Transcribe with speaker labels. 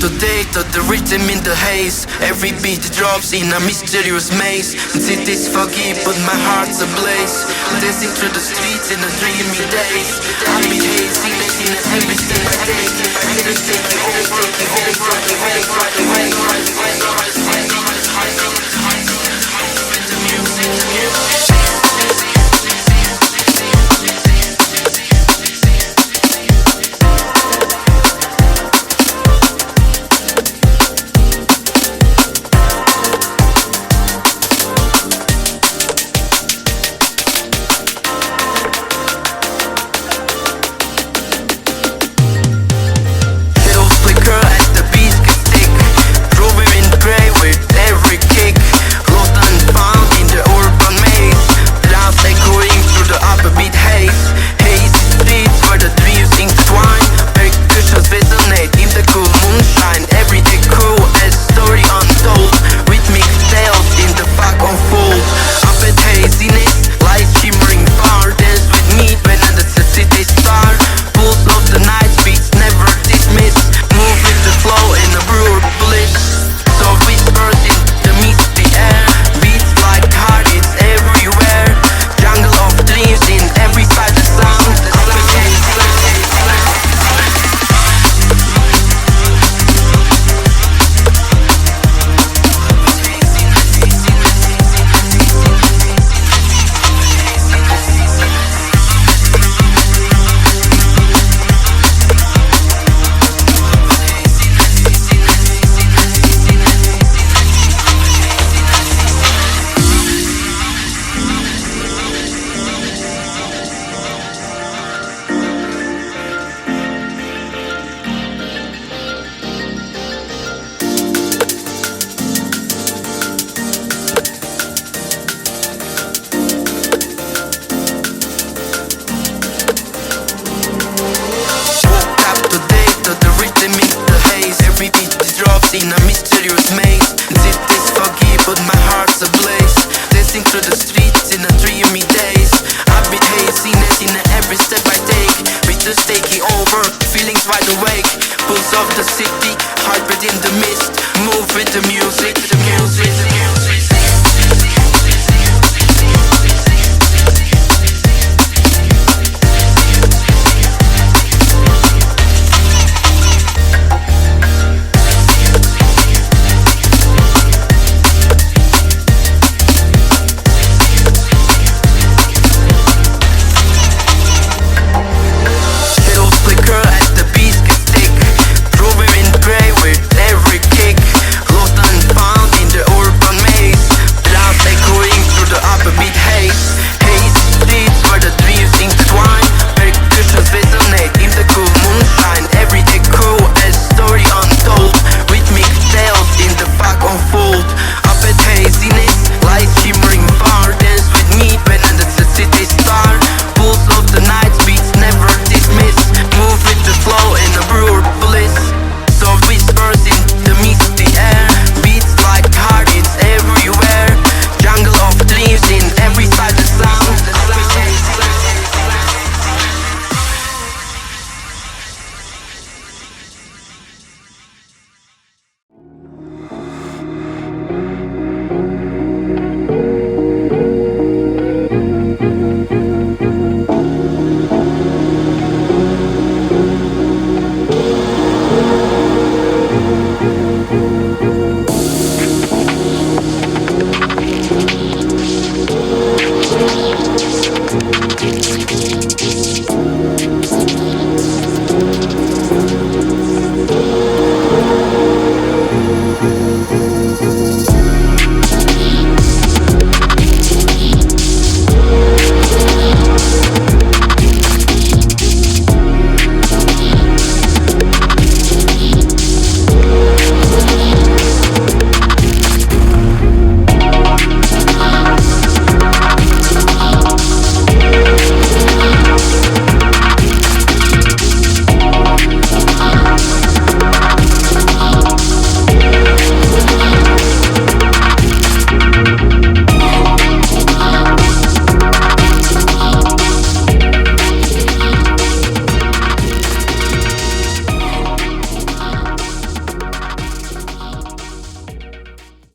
Speaker 1: to date of the rhythm in the haze. Every beat drops in a mysterious maze. City's foggy but my heart's ablaze. Dancing through the streets in a dreamy days. Upbeat haziness in every step I take. Haters take you over, in a mysterious maze. City's foggy but my heart's ablaze. Dancing through the streets in a dreamy days. Upbeat haziness in every step I take. Rhythms taking over, feelings wide awake. Pulse of the city